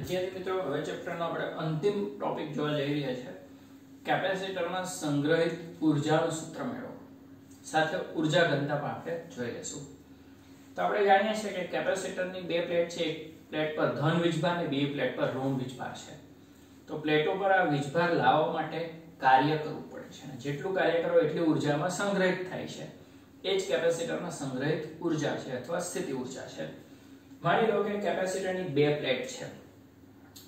વિદ્યાર્થી મિત્રો હવે ચેપ્ટરનો આપણે અંતિમ ટોપિક જોવા જઈ રહ્યા છે કેપેસિટરમાં સંગ્રહિત ઊર્જાનું સૂત્ર મેળવો સાથે ઊર્જા ઘનતા પણ આપણે જોઈ લેશું। તો આપણે જાણીએ છીએ કે કેપેસિટરની બે પ્લેટ છે, એક પ્લેટ પર ધન વીજભાર અને બીજી પ્લેટ પર ઋણ વીજભાર છે। તો પ્લેટો પર આ વીજભાર લાવવા માટે કાર્ય કરવું પડે છે અને જેટલું કાર્ય કરો એટલી ઊર્જામાં સંગ્રહિત થાય છે। એ જ કેપેસિટરમાં સંગ્રહિત ઊર્જા છે અથવા સ્થિતિ ઊર્જા છે। માની લો કે કેપેસિટરની બે પ્લેટ છે।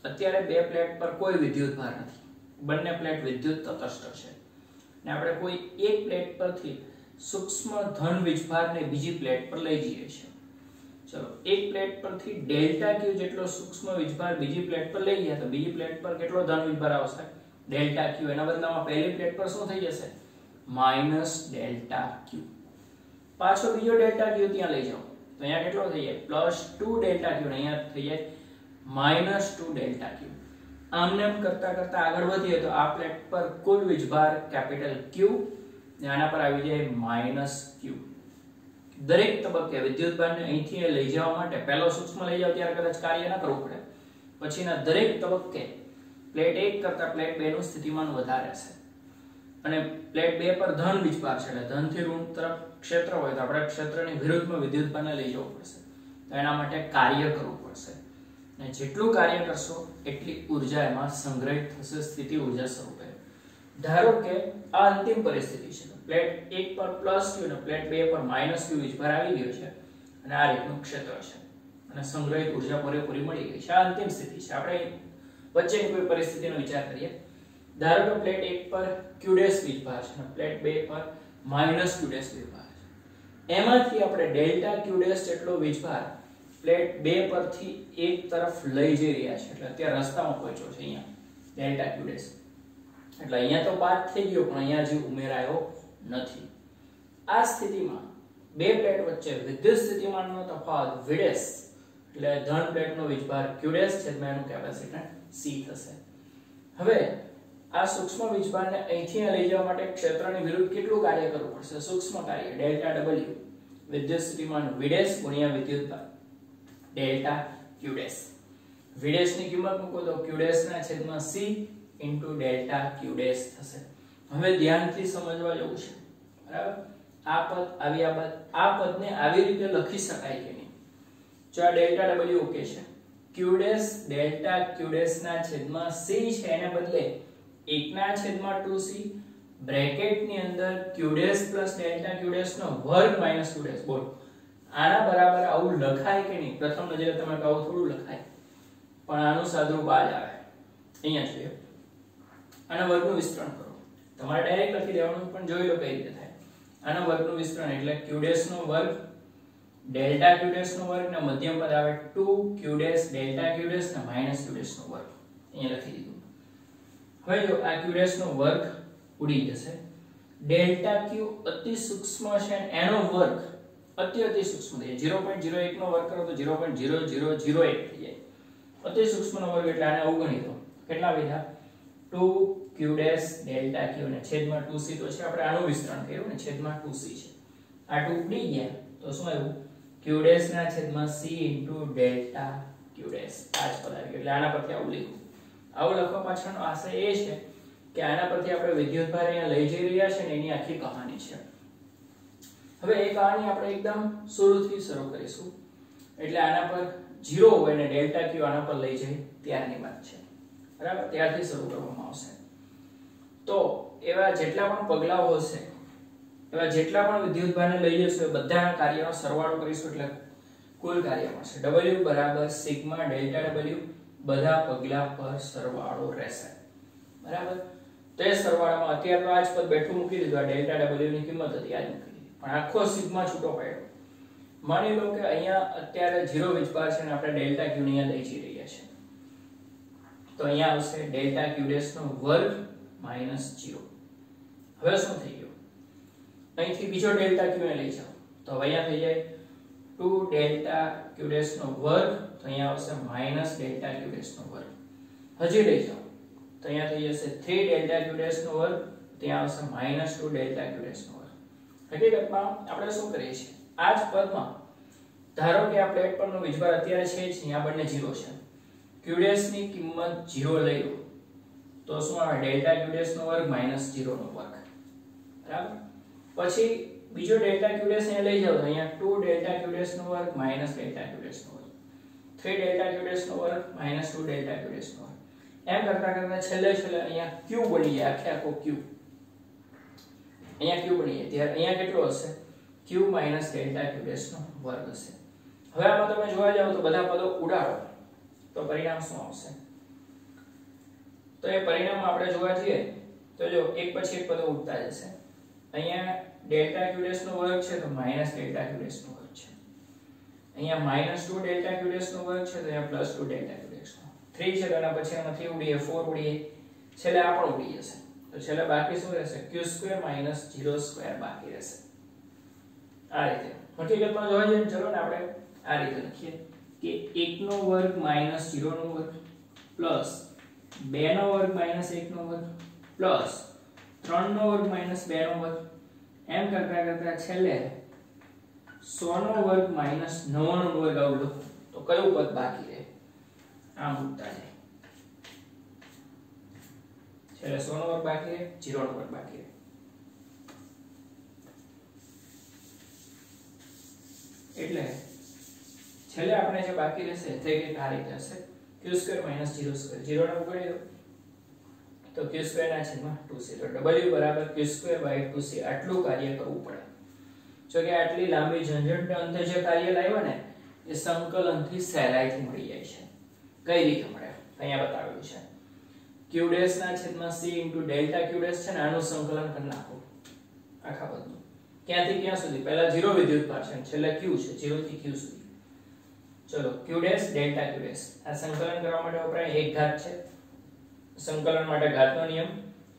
અત્યારે બે પ્લેટ પર કોઈ વિદ્યુતભાર નથી, બંને પ્લેટ વિદ્યુત તટસ્થ છે અને આપણે કોઈ એક પ્લેટ પરથી સૂક્ષ્મ ધન વીજભારને બીજી પ્લેટ પર લઈ જઈએ છીએ। ચલો, એક પ્લેટ પરથી ડેલ્ટા ક્યુ જેટલો સૂક્ષ્મ વીજભાર બીજી પ્લેટ પર લઈ ગયા તો બીજી પ્લેટ પર કેટલો ધન વીજભાર આવશે? ડેલ્ટા ક્યુ। એના બદલામાં પહેલી પ્લેટ પર શું થઈ જશે? માઈનસ ડેલ્ટા ક્યુ। પાછો બીજો ડેલ્ટા ક્યુ ત્યાં લઈ જાઓ તો અહીંયા કેટલો થઈ જાય? પ્લસ 2 ડેલ્ટા ક્યુ, અહીંયા થઈ જાય માઈનસ 2 ડેલ્ટા ક્યુ। આમને એમ કરતા કરતા આગળ વધીએ તો આ પ્લેટ પર કુલ વીજભાર કેપિટલ ક્યુ અને આના પર આવી જાય માઈનસ ક્યુ। દરેક તબક્કે વિદ્યુતભારને અહીંથી લઈ જવા માટે પહેલો સૂક્ષ્મ લઈ જાવ ત્યારે કદાચ કાર્ય ન કરવું પડે, પછીના દરેક તબક્કે પ્લેટ 1 કરતા પ્લેટ 2 નું સ્થિતિમાન વધારે છે અને પ્લેટ 2 પર ધન વીજભાર છે એટલે ધનથી ઋણ તરફ ક્ષેત્ર હોય તો આપણે ક્ષેત્રની વિરુદ્ધમાં વિદ્યુતભારને લઈ જવું પડશે, તો એના માટે કાર્ય કરવું પડશે અને જેટલું કાર્ય કરશો એટલી ઊર્જા એમાં સંગ્રહિત થશે સ્થિતિ ઊર્જા સ્વરૂપે। ધારો કે આ અંતિમ પરિસ્થિતિ છે, પ્લેટ 1 પર પ્લસ ક્યુ અને પ્લેટ 2 પર માઈનસ ક્યુ વીજભાર આવી ગયો છે અને આ રીતનું ક્ષેત્ર છે અને સંગ્રહિત ઊર્જા પૂરેપૂરી મળી ગઈ છે। આ અંતિમ સ્થિતિ છે। આપણે વચ્ચેની કોઈ પરિસ્થિતિનો વિચાર કરીએ। ધારો કે પ્લેટ 1 પર q' વીજભાર છે અને પ્લેટ 2 પર માઈનસ q' વીજભાર છે। એમાંથી આપણે ડેલ્ટા q' જેટલો વીજભાર પ્લેટ 2 પરથી એક તરફ લઈ જઈ રહ્યા છે એટલે અત્યારે રસ્તામાં પહોંચ્યો છે અહીંયા ડેલ્ટા q' એટલે અહીંયા તો પાસ થઈ ગયો પણ અહીંયા હજી ઉમેરાયો નથી। આ સ્થિતિમાં બે પ્લેટ વચ્ચે વિદ્યુત સ્થિતિમાનનો તફાવત v' એટલે ધન પ્લેટનો વીજભાર q' છેદમાં એનું કેપેસિટન્સ c થશે। હવે આ સૂક્ષ્મ વીજભારને અહીંથી લઈ જવા માટે ક્ષેત્રની વિરુદ્ધ કેટલું કાર્ય કરવું પડશે? સૂક્ષ્મ કાર્ય ડેલ્ટા w વિદ્યુત સ્થિતિમાન v' ગુણ્યા વિદ્યુતભાર ડેલ્ટા q'। v' ની કિંમત મૂકો તો q' ના છેદમાં c ઇન્ટુ ડેલ્ટા q' થશે। હવે ધ્યાનથી સમજવા જેવું છે, બરાબર? આ પદ આવી આ પદને આવી રીતે લખી શકાય કે નહીં? જો આ ડેલ્ટા w ઓકે છે, q' ડેલ્ટા q' ના છેદમાં c છે એને બદલે 1 ના છેદમાં 2c બ્રેકેટની અંદર q' પ્લસ ડેલ્ટા q' નો વર્ગ માઈનસ q'। બોલ, આના બરાબર આવું લખાય કે નહીં? પ્રથમ નજરે તમે કહો થોડું લખાય, પણ આનું સાદુરૂપ આ જ આવે। અહીંયા જોઈએ, આના વર્ગનું વિસ્તરણ કરો, તમારે ડાયરેક્ટ લખી દેવાનું પણ જોઈ લો કઈ રીતે થાય। આના વર્ગનું વિસ્તરણ એટલે q' નો વર્ગ ડેલ્ટા q' નો વર્ગ ને મધ્યમ પદ આવે 2q' ડેલ્ટા q' ને માઈનસ q' નો વર્ગ, અહીંયા લખી દીધું। હવે જો આ q' નો વર્ગ ઉડી જશે, ડેલ્ટા q અતિ સૂક્ષ્મ છે એનો વર્ગ અતિ સૂક્ષ્મ થઈ જાય। 0.01 નો વર્ગ કરો તો 0.0001 થઈ જાય। અતિ સૂક્ષ્મ નો વર્ગ એટલે આને અવગણી દો, કેટલા વધ્યા? 2q' ડેલ્ટા q ને છેદમાં 2c તો છે, આપણે આનું વિસ્તરણ કર્યું ને છેદમાં 2c છે। આ 2 ઉડી ગયા તો શું આવ્યું? q' ના છેદમાં c ઇન્ટુ ડેલ્ટા q'। આ જ પદ આવ્યું એટલે આના પરથી આવું લખ્યું। આવું લખવા પાછળનો આશય એ છે કે આના પરથી આપણે વિદ્યુતભાર અહીંયા લઈ જઈ રહ્યા છે ને એની આખી કહાની છે। હવે એ કહાની આપણે એકદમ શરૂથી શરૂ કરીશું એટલે આના પર 0 હોય ને ડેલ્ટા q આના પર લઈ જાય ત્યારની વાત છે, બરાબર? ત્યારથી શરૂ કરવામાં આવશે। તો એવા જેટલા પણ પગલાઓ હશે, એવા જેટલા પણ વિદ્યુતભારને લઈ જશો એ બધાના કાર્યનો સરવાળો કરીશું એટલે કુલ કાર્ય મળશે। w બરાબર સિગ્મા ડેલ્ટા w બધા પગલા પર સરવાળો રહેશે, બરાબર? તો એ સરવાળામાં અત્યારે તો આ જ પદ બેઠું મૂકી દીધું, આ ડેલ્ટા w ની કિંમત હતી આ જ મૂકી દીધી, પણ આખો સિગ્મા છૂટો પડ્યો। માની લો કે અહીંયા અત્યારે 0 વીજભાર છે અને આપણે ડેલ્ટા q ને અહીંયા લઈ જઈ રહ્યા છે તો અહીંયા આવશે ડેલ્ટા q' નો વર્ગ માઈનસ 0। હવે શું થઈ ગયું? અહીંથી બીજો ડેલ્ટા q ને લઈ જાઓ તો અહીંયા થઈ જાય 2 ડેલ્ટા q' નો વર્ગ, તો અહીંયા આવશે માઈનસ ડેલ્ટા q' નો વર્ગ। હજી લઈ જાઓ તો અહીંયા થઈ જશે 3 ડેલ્ટા q' નો વર્ગ, ત્યાં આવશે માઈનસ 2 ડેલ્ટા q' નો વર્ગ। હકીકતમાં આપણે શું કરીએ છીએ, આ જ પદમાં ધારો કે આ પ્લેટ પરનો વીજભાર અત્યારે છે જ નહીં, આ બંને 0 છે, q ડેશ ની કિંમત 0 લઈ લો તો શું આવે ડેલ્ટા q ડેશ નો વર્ગ માઈનસ 0 નો વર્ગ, બરાબર. પછી બીજો ડેલ્ટા q ડેશ ને લઈ જાવ તો અહીંયા 2 ડેલ્ટા q ડેશ નો વર્ગ માઈનસ ડેલ્ટા q ડેશ નો વર્ગ, 3 ડેલ્ટા q ડેશ નો વર્ગ માઈનસ 2 ડેલ્ટા q ડેશ નો વર્ગ. એમ કરતા કરતા છેલ્લે અહીંયા q બની જાય, આખો q અહીંયા q બની જાય ત્યારે અહીંયા કેટલો હશે q minus delta q dash નો વર્ગ હશે. હવે આમાં તમે જોવા જાવ તો બધા પદો ઉડાડો તો પરિણામ શું આવશે? તો એ પરિણામમાં આપણે જોવા જઈએ તો જો એક પછી એક પદો ઉડતા જશે. અહીંયા ડેલ્ટા q ડેશ નો વર્ગ છે તો માઈનસ ડેલ્ટા q ડેશ નો વર્ગ છે, અહીંયા માઈનસ 2 ડેલ્ટા q ડેશ નો વર્ગ છે તો અહીંયા પ્લસ 2 ડેલ્ટા q ડેશ નો 3 છે તો એના પછી આમાં 3 ઉડીએ 4 ઉડીએ છેલ્લે આ પણ ઉડી જશે તો છેલ્લે બાકી શું રહેશે q² માઈનસ 0² બાકી રહેશે. આ રીતે હકીકતમાં જોવા જઈએ ચલો ને આપણે આ રીતે લખીએ કે 1 નો વર્ગ માઈનસ 0 નો વર્ગ પ્લસ 2 નો વર્ગ માઈનસ 1 નો વર્ગ પ્લસ 3 નો વર્ગ માઈનસ 2 નો વર્ગ એમ કરતા કરતા છેલ્લે 100 નો વર્ગ માઈનસ 99 નો વર્ગ આવડો તો કયું પદ બાકી રહે? આમ ઉડતા જાય છેલ્લે 100 નો વર્ગ બાકી રહે, 0 નો વર્ગ બાકી રહે. એટલે છેલ્લે આપણે જે બાકી રહેશે તે કંઈક આ રીતે હશે q² માઈનસ 0² 0 ને ઉગાડી દો તો q² ના છેદમાં 2c તો w બરાબર q² 2c આટલું કાર્ય કરવું પડે. જો કે આટલી લાંબી ઝંઝટને અંતે જે કાર્ય લાવ્યા ને એ સંકલનથી સહેલાઈથી મળી જાય છે. કઈ રીતે મળે અહીંયા બતાવેલું છે q ડેશ ના છેદમાં c ડેલ્ટા q ડેશ છે ને આનું સંકલન કરી નાખો આખા પદનું ક્યાંથી ક્યાં સુધી. પહેલા 0 વિદ્યુતભાર છે છેલ્લે q છે 0 થી q સુધી. ચલો q dash delta q dash આ સંકલન કરવા માટે વપરાય એક ઘાત છે. સંકલન માટે ઘાતનો નિયમ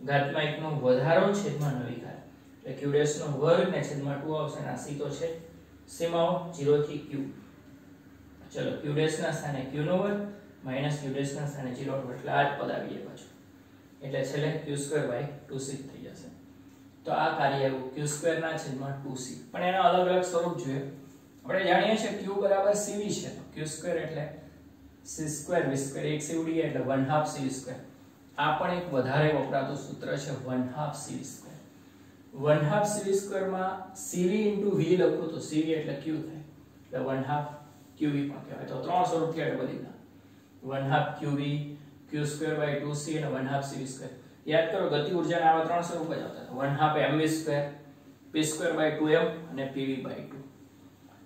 ઘાતમાં 1 નો વધારો છેદમાં નવી ઘાત એટલે q ડેશ નો વર્ગ ને છેદમાં 2 આવશે અને આ c તો છે સીમાઓ 0 થી q. ચલો q ડેશ ના સ્થાને q નો વર્ગ માઈનસ q ડેશ ના સ્થાને 0 નો એટલે આ જ પદ આવી જાય પાછું એટલે છેલ્લે q² 2c થઈ જશે. તો આ કાર્ય આવ્યું q² ના છેદમાં 2c. પણ એના અલગ અલગ સ્વરૂપ જોઈએ. આપણે જાણીએ છીએ q બરાબર cv છે તો q² એટલે c² v² એક c ઉડી એટલે 1/2 cv². આ પણ એક વધારે વપરાતું સૂત્ર છે 1/2 cv². 1/2 cv² માં cv * v લખો તો cv એટલે q થાય એટલે 1/2 qv પણ કહેવાય. તો ત્રણ સ્વરૂપ થયા બધી ના 1/2 qv q² 2c અને 1/2 cv². યાદ કરો ગતિ ઊર્જાના આવા ત્રણ સ્વરૂપ જ આવતા હતા 1/2 mv² p² 2m અને pv/2.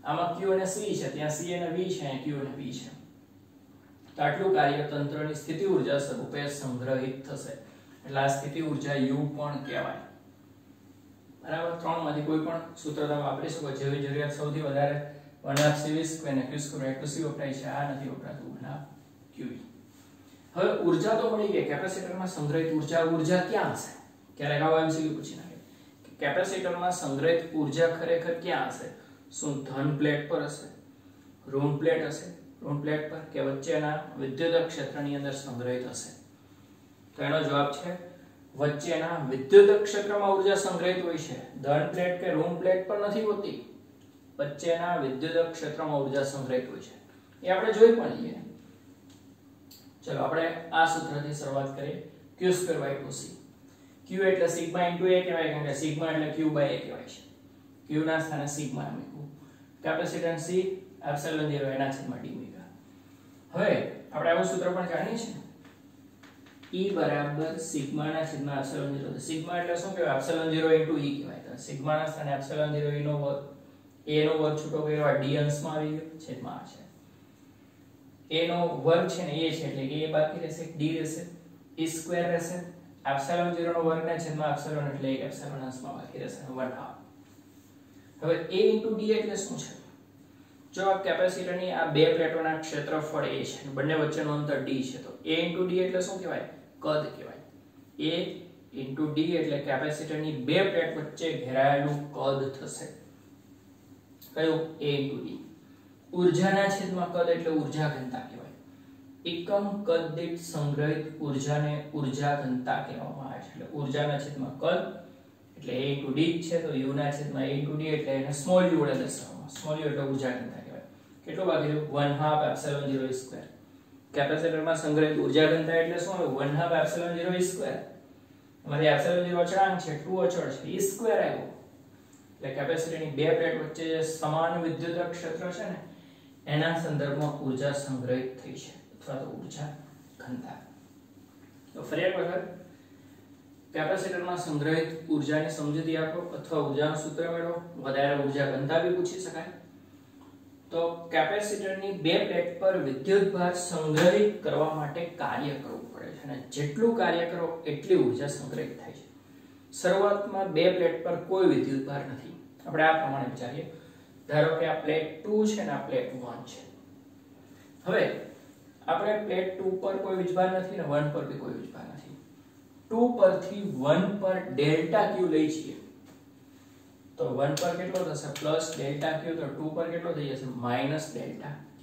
આમાં q અને c છે ત્યાં c અને v છે અહીંયા q અને v છે. તો આટલું કાર્ય તંત્રની સ્થિતિ ઊર્જા સ્વરૂપે સંગ્રહિત થશે એટલે આ સ્થિતિ ઊર્જા u પણ કહેવાય. બરાબર. ત્રણ માંથી કોઈ પણ સૂત્ર તમે વાપરી શકો જેવી જરૂરિયાત સૌથી વધારે 1/2 cv² અને q² 2c વપરાય છે આ નથી વપરાતું 1/2 qv. હવે ઊર્જા તો મળી ગઈ કેપેસિટરમાં સંગ્રહિત ઊર્જા ક્યાં હશે? ક્યારેક આવો એમસીક્યુ પૂછી નાખે કે કેપેસિટરમાં સંગ્રહિત ઊર્જા ખરેખર ક્યાં હશે? શું ધન પ્લેટ પર હશે, ઋણ પ્લેટ હશે, ઋણ પ્લેટ પર કે વચ્ચેના વિદ્યુત ક્ષેત્રની અંદર સંગ્રહિત હશે? તો એનો જવાબ છે વચ્ચેના વિદ્યુત ક્ષેત્રમાં ઊર્જા સંગ્રહિત હોય છે. ધન પ્લેટ કે ઋણ પ્લેટ પર નથી હોતી, વચ્ચેના વિદ્યુત ક્ષેત્રમાં ઊર્જા સંગ્રહિત હોય છે. એ આપણે જોઈ પણ લઈએ. ચલો આપણે આ સૂત્રથી શરૂઆત કરીએ q² 2c. q એટલે સિગ્મા * a કહેવાય કારણ કે સિગ્મા એટલે q/a કહેવાય છે. q ના સ્થાને સિગ્મા મૂક્યું. કેપેસિટન્સ c એપ્સિલોન 0 એના છેદમાં d મૂક્યા. હવે આપણે આવું સૂત્ર પણ જાણીએ છીએ E બરાબર સિગ્મા ના છેદમાં એપ્સિલોન 0. સિગ્મા એટલે શું કહેવાય? એપ્સિલોન 0 * e કહેવાય. તો સિગ્મા ના સ્થાને એપ્સિલોન 0 e નો વર્ગ a નો વર્ગ છૂટો કર્યો d અંશમાં આવી ગયો છેદમાં આ છે. a નો વર્ગ છે ને a છે એટલે a બાકી રહેશે d રહેશે e² રહેશે એપ્સિલોન 0 નો વર્ગ ને છેદમાં એપ્સિલોન એટલે 1 એપ્સિલોન અંશમાં બાકી રહેશે 1/2. હવે a * d એટલે શું છે? જો આ કેપેસિટરની આ બે પ્લેટોના ક્ષેત્રફળ a છે બંને વચ્ચેનું અંતર d છે તો a * d એટલે શું કહેવાય? કદ કહેવાય. a * d એટલે કેપેસિટરની બે પ્લેટ વચ્ચે ઘેરાયેલું કદ થશે. કયું? a * d. ઊર્જાના છેદમાં કદ એટલે ઊર્જા ઘનતા કહેવાય. એકમ કદ દીઠ સંગ્રહિત ઊર્જાને ઊર્જા ઘનતા કહેવામાં આવે છે. એટલે ઊર્જાના છેદમાં કદ એટલે a * d છે તો u ના છેદમાં a * d એટલે એને સ્મોલ u વડે દર્શાવવામાં. સ્મોલ u એટલે ઊર્જા ઘનતા કહેવાય. કેટલું બાકી રહ્યું? 1/2 એપ્સિલોન 0 e². કેપેસિટરમાં સંગ્રહિત ઉર્જા ઘનતા એટલે શું આવે 1/2 એપ્સિલોન 0 e સ્ક્વેર. અમારી એપ્સિલોન 0 અચળાંક છે 2 અચળ છે e સ્ક્વેર આવ્યો. એટલે કેપેસિટરની બે પ્લેટ વચ્ચે જે સમાન વિદ્યુત ક્ષેત્ર છે ને એના સંદર્ભમાં ઉર્જા સંગ્રહિત થઈ છે અથવા તો ઉર્જા ઘનતા. તો ફરી એક વખત કેપેસિટરમાં સંગ્રહિત ઉર્જાની સમજૂતી આપો અથવા ઉર્જાનું સૂત્ર મેળવો. વધારે ઉર્જા ઘનતા બી પૂછી શકાય. તો કેપેસિટરની બે પ્લેટ પર વિદ્યુતભાર સંગ્રહિત કરવા માટે કાર્ય કરવું પડે છે અને જેટલું કાર્ય કરો એટલી ઉર્જા સંગ્રહિત થાય છે. શરૂઆતમાં બે પ્લેટ પર કોઈ વિદ્યુતભાર નથી. આપણે આ પ્રમાણે વિચારીએ. ધારો કે આ પ્લેટ 2 છે અને આ પ્લેટ 1 છે. હવે આપણે પ્લેટ 2 પર કોઈ વીજભાર નથી અને 1 પર બી કોઈ વીજભાર નથી. 2 પરથી 1 પર ડેલ્ટા Q લઈ છીએ તો 1 પર કેટલો થશે પ્લસ ડેલ્ટા Q તો 2 પર કેટલો થઈ જશે માઈનસ ડેલ્ટા Q.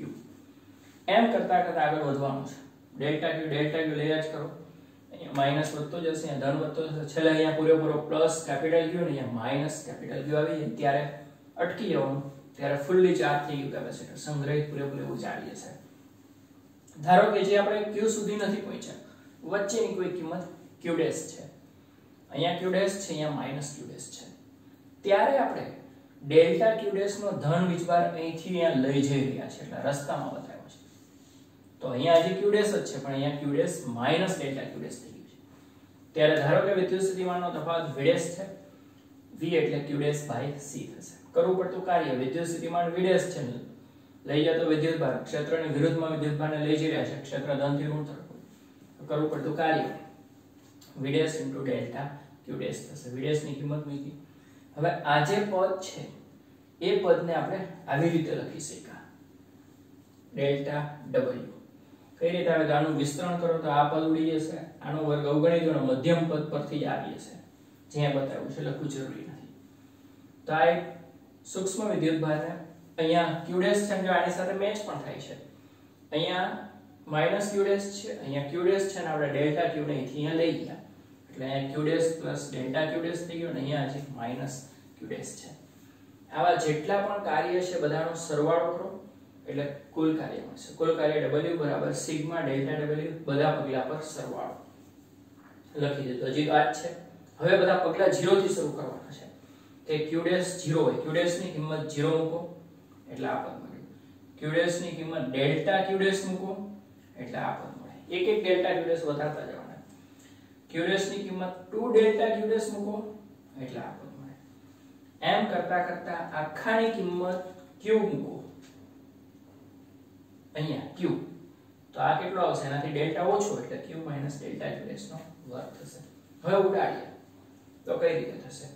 એમ કરતા કરતા આગળ વધવાનું છે. ડેલ્ટા Q લઈ જ કરો. અહીંયા માઈનસ વધતો જશે, અહીંયા ધન વધતો જશે, છેલ્લે અહીંયા પૂરેપૂરો પ્લસ કેપિટલ Q ને અહીંયા માઈનસ કેપિટલ Q આવી જાય ત્યારે અટકી જવાનું. ત્યારે ફૂલ્લી ચાર્જ થઈ ગયું કેપેસિટર, સંગ્રહિત પૂરેપૂરી ઉર્જા આવી જશે. ધારો કે જે આપણે Q સુધી નથી પહોંચ્યા, વચ્ચેની કોઈ કિંમત Q' છે. અહીંયા Q' છે, અહીંયા માઈનસ Q' છે. ત્યારે આપણે ડેલ્ટા Q' નો ધન વીજભાર અહીંથી અહીંયા લઈ જઈ રહ્યા છે એટલે રસ્તામાં બતાવ્યો છે. તો અહીંયા હજી Q' જ છે પણ અહીંયા Q' માઈનસ ડેલ્ટા Q' થઈ ગયું છે. ત્યારે ધારો કે વિદ્યુત સ્થિતિમાનનો તફાવત V' છે. V એટલે Q'/C થશે. કરવું પડતું કાર્ય વિદ્યુત સ્થિતિમાન V' છે. લઈ જતો વિદ્યુતભાર ક્ષેત્રની વિરુદ્ધમાં વિદ્યુતભારને લઈ જઈ રહ્યા છે. ક્ષેત્ર ધનથી ઋણ તરફ. કરવું પડતું કાર્ય V' ડેલ્ટા Q' થશે. V' ની કિંમત મૂકી. હવે આ જે પદ છે એ પદને આપણે આવી રીતે લખી શકાય ડેલ્ટા W. કઈ રીતે આવે? આનું વિસ્તરણ કરો તો આ પદ ઉડી જશે, આનો વર્ગ અવગણી દો અને મધ્યમ પદ પરથી જ આવી જશે. જ્યાં બતાવ્યું છે લખવું જરૂરી નથી. તો આ એક સૂક્ષ્મ વિદ્યુતભારને અહીંયા Q' છે જો આની સાથે મેચ પણ થાય છે. અહીંયા માઈનસ Q' છે, અહીંયા Q' છે અને આપણે ડેલ્ટા Q ને અહીંથી અહીંયા લઈ ગયા એટલે અહીંયા Q' પ્લસ ડેલ્ટા Q' થઈ ગયું અને અહીંયા હજી માઈનસ Q' છે. આવા જેટલા પણ કાર્ય છે બધાનો સરવાળો કરો એટલે કુલ કાર્ય મળશે. કુલ કાર્ય W બરાબર સિગ્મા ડેલ્ટા W બધા પગલા પર સરવાળો લખી દીધો. હજી આ જ છે. હવે બધા પગલા 0 થી શરૂ કરવાના છે. કે Q' 0 હોય, Q' ની કિંમત 0 મૂકો એટલે આ પદ મળે. Q' ની કિંમત ડેલ્ટા Q' મૂકો એટલે આ પદ મળે. એક એક ડેલ્ટા Q' વધારતા જવાના. Q' ની કિંમત 2 ડેલ્ટા Q' મૂકો એટલે આ પદ મળે. એમ કરતા કરતા આખાની કિંમત Q મૂકો અહીંયા Q તો આ કેટલો આવશે? એનાથી ડેલ્ટા ઓછો એટલે Q - ડેલ્ટા Q' નો વર્ગ થશે. હવે ઉડાડીએ તો કઈ રીતે થશે?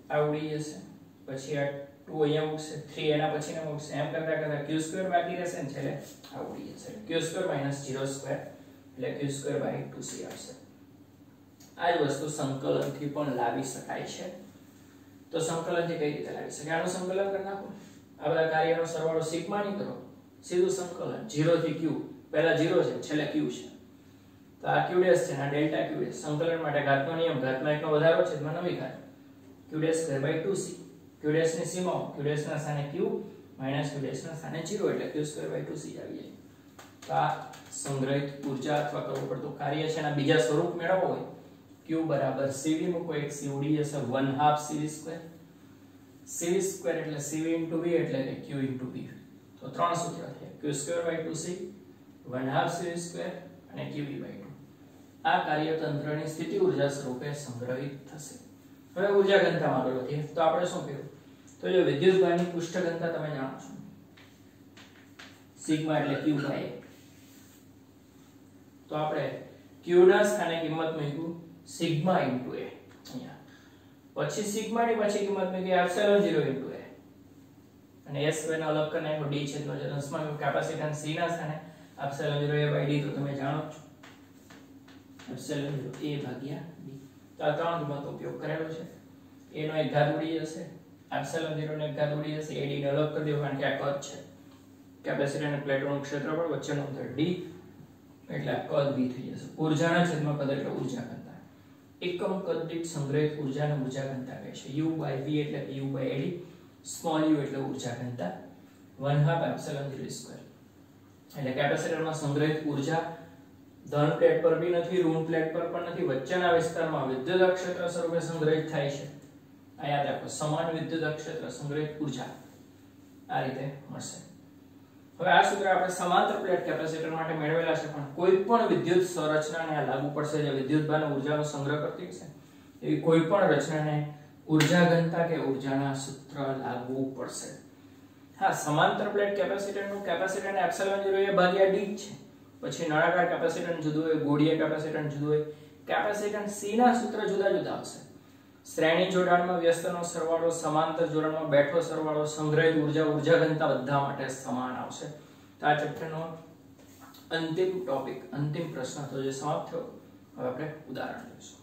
આ ઉડી જશે, પછી આ 2 અહીંયા મૂકશે, 3 એના પછીના મૂકશે. એમ કરતા કરતા Q² બાકી રહેશે ને છેલ્લે આ ઉડી જશે. Q² - 0² એટલે Q²/2C આવશે. આ જ વસ્તુ સંકલનથી પણ લાવી શકાય છે. તો સંકલનથી કઈ રીતે લાવી શકાય? આનું સંકલન કરી નાખો. આ બધા કાર્યનો સરવાળો સિગ્મા ની કરો, સીધું સંકલન 0 થી Q. પહેલા 0 છે, છેલ્લે Q છે. તો આ Q' છે અને ડેલ્ટા Q'. સંકલન માટે ઘાતનો નિયમ, ઘાતમાં એકનો વધારો છે એમાં નવી ઘાત Q²/2C. Q' ની સીમાઓ Q' ના સ્થાને Q - Q' ના સ્થાને 0 એટલે Q²/2C આવી જાય. તો આ સંગ્રહિત ઉર્જા અથવા કરવું પડતું કાર્ય છે. એના બીજા સ્વરૂપ મેળવવો હોય Q બરાબર CV મૂકો. એક C ઉડી જશે 1/2 CV². CV² એટલે CV * V એટલે કે Q * V. તો ત્રણ સૂત્ર થયા Q²/2C 1/2 CV² અને QV/2. આ કાર્યતંત્રની સ્થિતિ ઉર્જા સ્વરૂપે સંગ્રહિત થશે. હવે ઉર્જા ઘનતામાં આગળ વધીએ તો આપણે શું કર્યું? તો જો વિદ્યુતભારની પૃષ્ઠ ઘનતા તમે જાણો છો સિગ્મા એટલે Q/A. તો આપણે Q ના સ્થાને કિંમત મૂક્યું સિગ્મા * A અહીંયા. પછી સિગ્મા ની પછી કિંમત મૂકી ε0 * A અને S² ને અલગ કરીને D છેદનો જે અંશમાં કેપેસિટન્સ C ના સ્થાને ε0A/D તો તમે જાણો છો ε0A/D. તો આ ત્રણ કિંમતનો ઉપયોગ કરેલો છે. A નો એક ઘાત ઉડી જશે, ε0 નો એક ઘાત ઉડી જશે, AD ને અલગ કરી દેવો કારણ કે આ કદ છે. કેપેસિટર અને પ્લેટોનું ક્ષેત્રફળ વચ્ચેનું અંતર D એટલે આ કદ V થઈ જશે. ઉર્જાના છેદમાં કદ એટલે ઉર્જા ઘનતા. એકમ કદ દીઠ સંગ્રહિત ઉર્જાને ઉર્જા ઘનતા કહે છે. U/V એટલે કે U/AD, સ્મોલ u એટલે ઉર્જા ઘનતા 1/2 ε0 સ્ક્વેર. એટલે કેપેસિટરમાં સંગ્રહિત ઊર્જા ધન પ્લેટ પર બી નથી, ઋણ પ્લેટ પર પણ નથી, વચ્ચેના વિસ્તારમાં વિદ્યુત ક્ષેત્ર સ્વરૂપે સંગ્રહિત થાય છે. આ યાદ રાખો, સમાન વિદ્યુત ક્ષેત્ર સંગ્રહિત ઊર્જા આ રીતે મળશે. હવે આ સૂત્ર આપણે સમાંતર પ્લેટ કેપેસિટર માટે મેળવેલા છે, પણ કોઈ પણ વિદ્યુત સંરચનાને આ લાગુ પડશે જે વિદ્યુતભાર ઉર્જાનો સંગ્રહ કરતી હશે એવી કોઈ પણ રચનાને ઊર્જા ઘનતા કે ઊર્જાના સૂત્ર લાગુ પડશે. હા, સમાંતર પ્લેટ કેપેસિટરનું કેપેસિટન્સ ε0 ભાગ્યા d છે. પછી નળાકાર કેપેસિટન્સ જુદું હોય, ગોળીય કેપેસિટન્સ જુદું હોય, કેપેસિટન્સ C ના સૂત્ર જુદા જુદા આવશે. શ્રેણી જોડાણમાં વ્યસ્તનો સરવાળો, સમાંતર જોડાણમાં બેઠો સરવાળો, સંગ્રહિત ઊર્જા, ઊર્જા ઘનતા બધા માટે સમાન આવશે. તો આ ચેપ્ટરનો અંતિમ ટોપિક, અંતિમ પ્રશ્ન તો જે સમાપ્ત થયો. હવે આપણે ઉદાહરણ જોઈશું.